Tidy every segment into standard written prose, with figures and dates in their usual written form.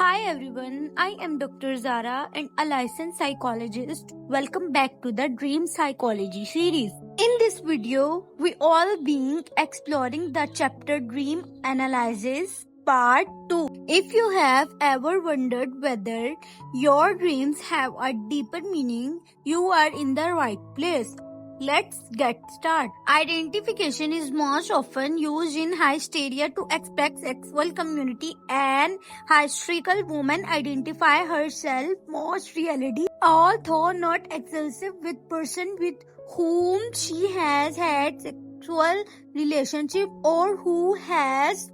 Hi everyone, I am Dr. Zara and a licensed psychologist. Welcome back to the Dream Psychology series. In this video, we all being exploring the chapter Dream Analysis Part 2. If you have ever wondered whether your dreams have a deeper meaning, you are in the right place. Let's get started. Identification is most often used in hysteria to express sexual community, and hysterical woman identify herself most reality, although not exclusive, with person with whom she has had sexual relationship or who has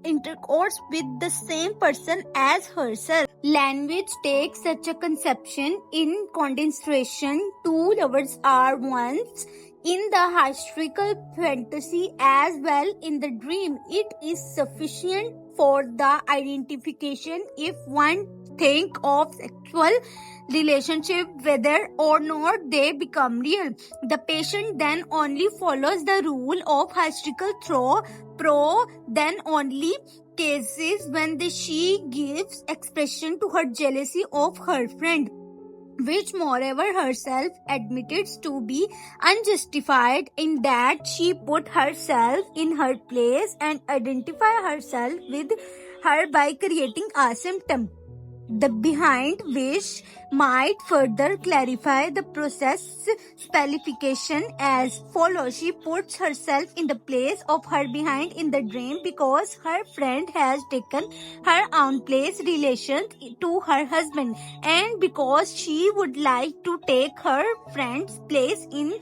intercourse with the same person as herself. Language takes such a conception in condensation. Two lovers are once in the hysterical fantasy as well in the dream. It is sufficient for the identification if one think of sexual relationship whether or not they become real. The patient then only follows the rule of hysterical pro then only cases when she gives expression to her jealousy of her friend, which moreover herself admitted to be unjustified, in that she put herself in her place and identify herself with her by creating a symptom, the behind which might further clarify the process. Specification as follows: she puts herself in the place of her behind in the dream because her friend has taken her own place relation to her husband, and because she would like to take her friend's place in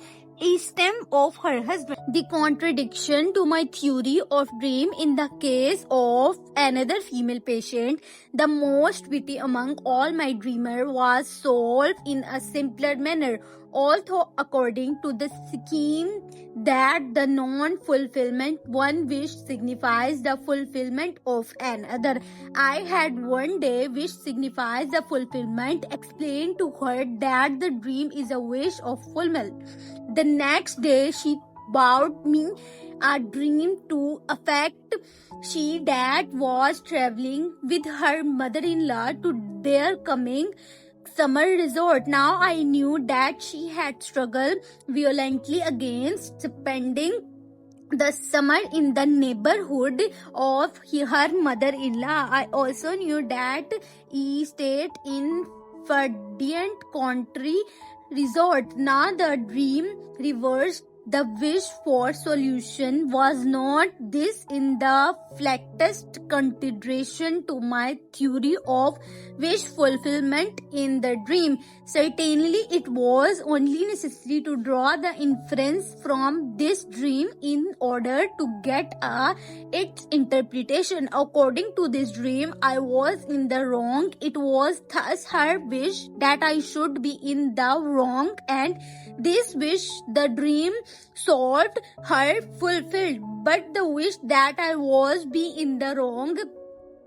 esteem of her husband. The contradiction to my theory of dream in the case of another female patient, the most witty among all my dreamer, was solved in a simpler manner, although according to the scheme that the non-fulfillment one wish signifies the fulfillment of another. I had one day which signifies the fulfillment explained to her that the dream is a wish of fulfillment. The next day she brought me a dream to effect she that was traveling with her mother-in-law to their coming summer resort. Now I knew that she had struggled violently against spending the summer in the neighborhood of her mother-in-law. I also knew that he stayed in verdant country resort. Now the dream reversed. The wish for solution was not this in the flattest consideration to my theory of wish fulfillment in the dream. Certainly it was only necessary to draw the inference from this dream in order to get its interpretation. According to this dream, I was in the wrong. It was thus her wish that I should be in the wrong, and this wish the dream solved her fulfilled, but the wish that I was be in the wrong,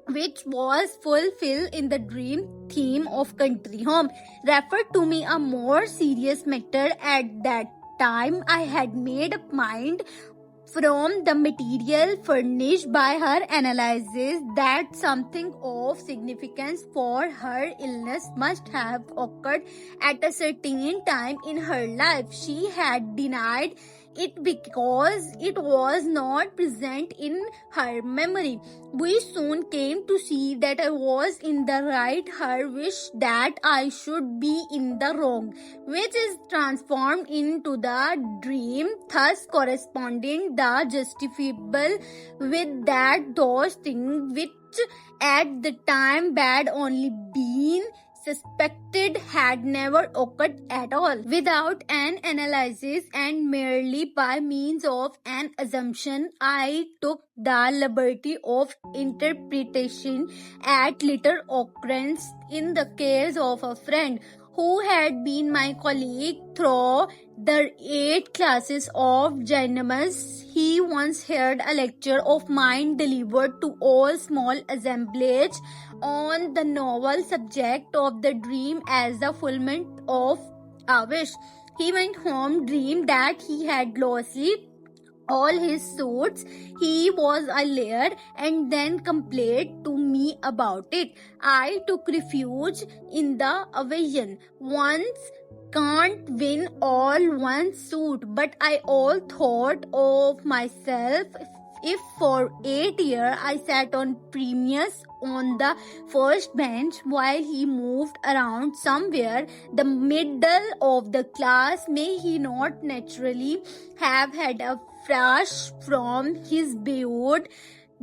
which was fulfilled in the dream theme of country home, referred to me a more serious matter. At that time I had made up mind from the material furnished by her analysis that something of significance for her illness must have occurred at a certain time in her life. She had denied it because it was not present in her memory. We soon came to see that I was in the right, her wish that I should be in the wrong, which is transformed into the dream, thus corresponding the justifiable with that those things which at the time had only been suspected had never occurred at all. Without an analysis and merely by means of an assumption, I took the liberty of interpretation at later occurrence in the case of a friend who had been my colleague through the 8 classes of Jainism. He once heard a lecture of mine delivered to all small assemblage on the novel subject of the dream as the fulfillment of a wish. He went home, dreamed that he had lost sleep all his suits he was a liar and then complained to me about it. I took refuge in the evasion. Once can't win all one suit, but I all thought of myself if for 8 years I sat on premise on the first bench while he moved around somewhere the middle of the class, may he not naturally have had a flash from his boyhood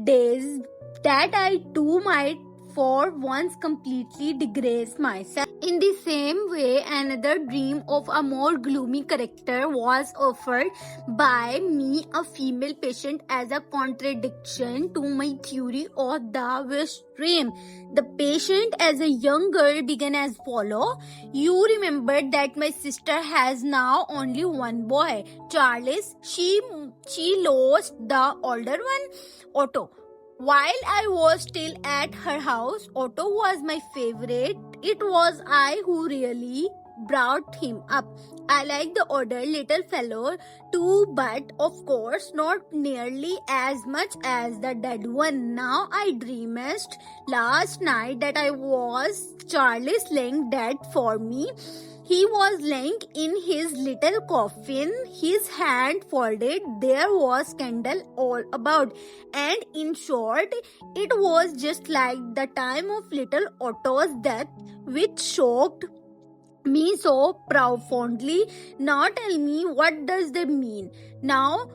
days that I too might for once completely disgrace myself. In the same way, another dream of a more gloomy character was offered by me, a female patient, as a contradiction to my theory of the wish dream. The patient as a young girl began as follow. You remember that my sister has now only one boy, Charles. She lost the older one, Otto. While I was still at her house, Otto was my favorite. It was I who really brought him up. I like the older little fellow too, but of course not nearly as much as the dead one. Now I dreamed last night that I was Charles lying dead for me. He was lying in his little coffin, his hand folded, there was candle all about, and in short, it was just like the time of little Otto's death, which shocked me so profoundly. Now tell me, what does that mean? Now,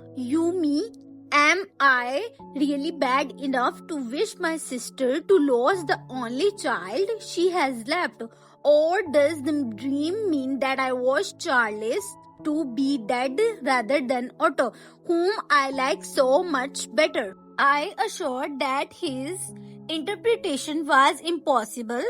am I really bad enough to wish my sister to lose the only child she has left? Or does the dream mean that I was Charles to be dead rather than Otto, whom I like so much better? I assured that his interpretation was impossible.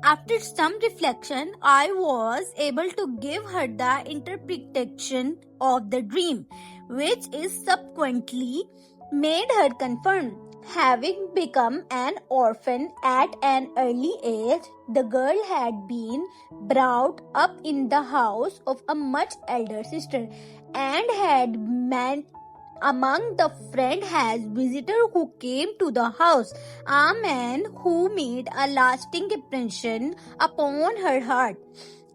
After some reflection, I was able to give her the interpretation of the dream, which is subsequently made her confirm. Having become an orphan at an early age, the girl had been brought up in the house of a much elder sister and had met among the friend as visitor who came to the house, a man who made a lasting impression upon her heart.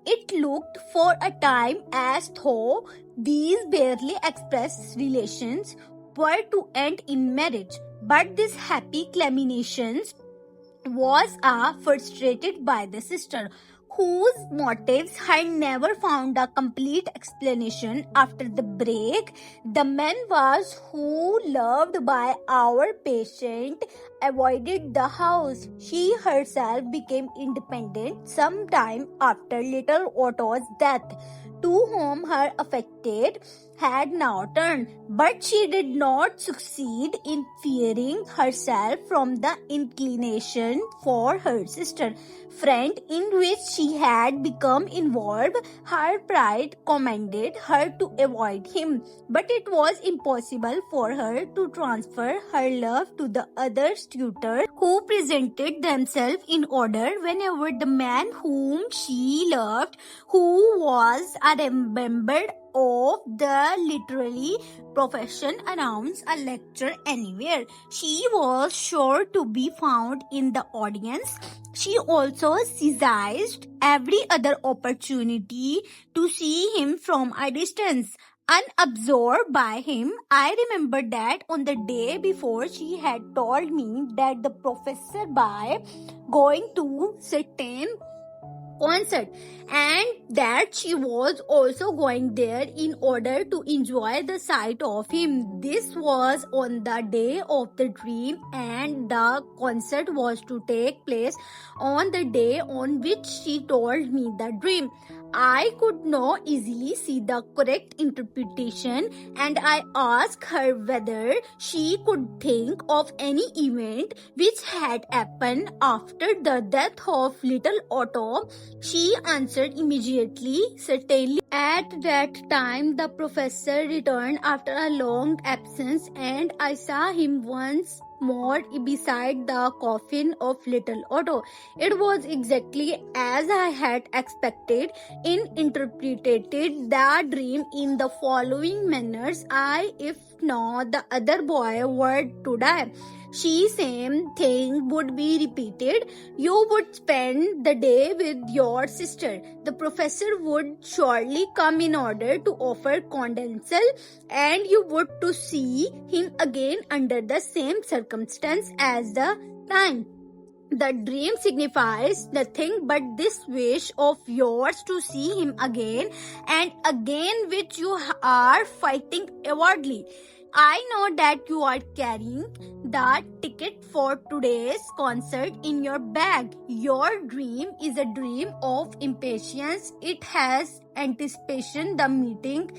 It looked for a time as though these barely expressed relations were to end in marriage, but this happy culmination was frustrated by the sister, whose motives had never found a complete explanation after the break. The man was who, loved by our patient, avoided the house. She herself became independent sometime after little Otto's death, to whom her affected had now turned, but she did not succeed in freeing herself from the inclination for her sister friend in which she had become involved. Her pride commanded her to avoid him, but it was impossible for her to transfer her love to the other tutors who presented themselves in order whenever the man whom she loved, who was a member of the literary profession, announced a lecture anywhere, she was sure to be found in the audience. She also seized every other opportunity to see him from a distance, unabsorbed by him. I remember that on the day before she had told me that the professor by going to certain concert and that she was also going there in order to enjoy the sight of him. This was on the day of the dream, and the concert was to take place on the day on which she told me the dream. I could not easily see the correct interpretation, and I asked her whether she could think of any event which had happened after the death of little Otto. She answered immediately, certainly. At that time, the professor returned after a long absence, and I saw him once more beside the coffin of little Otto. It was exactly as I had expected. In interpreted the dream in the following manners: I, if not the other boy, were to die. She same thing would be repeated. You would spend the day with your sister. The professor would surely come in order to offer condensal, and you would to see him again under the same circumstance as the time. The dream signifies nothing but this wish of yours to see him again and again, which you are fighting inwardly. I know that you are carrying the ticket for today's concert in your bag. Your dream is a dream of impatience. It has anticipation the meeting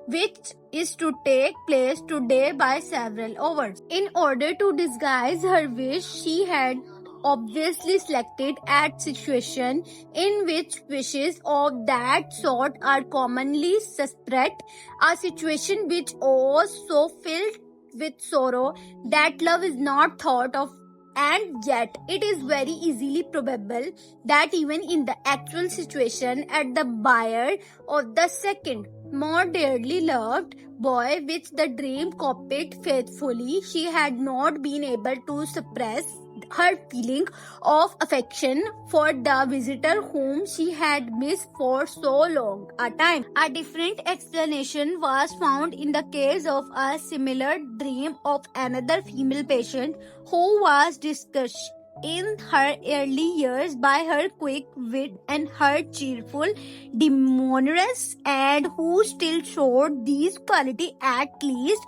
which is to take place today by several hours. In order to disguise her wish, she had obviously selected a situation in which wishes of that sort are commonly suspect, a situation which was so filled with sorrow that love is not thought of, and yet it is very easily probable that even in the actual situation at the buyer of the second more dearly loved boy which the dream copied faithfully, she had not been able to suppress her feeling of affection for the visitor whom she had missed for so long a time. A different explanation was found in the case of a similar dream of another female patient who was discussed in her early years by her quick wit and her cheerful demeanors, and who still showed these qualities at least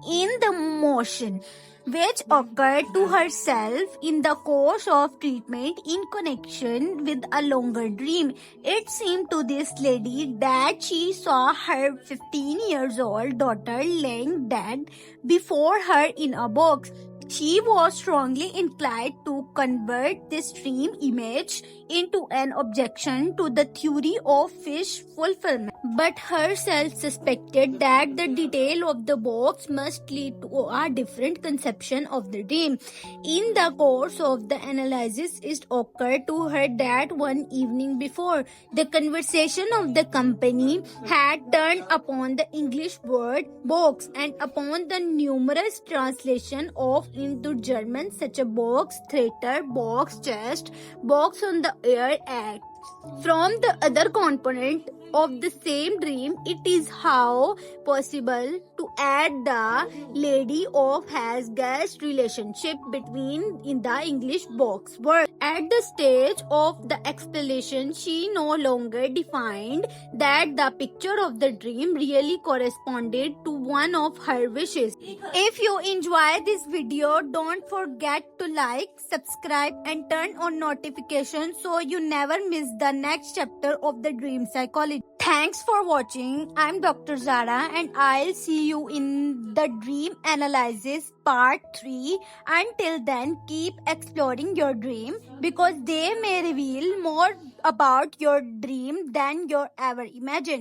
in the motion which occurred to herself in the course of treatment in connection with a longer dream. It seemed to this lady that she saw her 15 years old daughter laying dead before her in a box. She was strongly inclined to convert this dream image into an objection to the theory of wish fulfillment, but herself suspected that the detail of the box must lead to a different conception of the dream. In the course of the analysis, it occurred to her that one evening before, the conversation of the company had turned upon the English word box and upon the numerous translation of into German such a box, theater, box, chest, box on the air act. From the other component of the same dream, it is how possible to add the lady of has guest relationship between in the English box word. At the stage of the explanation, she no longer defined that the picture of the dream really corresponded to one of her wishes. If you enjoy this video, don't forget to like, subscribe and turn on notifications so you never miss the next chapter of the dream psychology. Thanks for watching. I'm Dr. Zara and I'll see you in the dream analysis part 3. Until then, keep exploring your dream because they may reveal more about your dream than you ever imagined.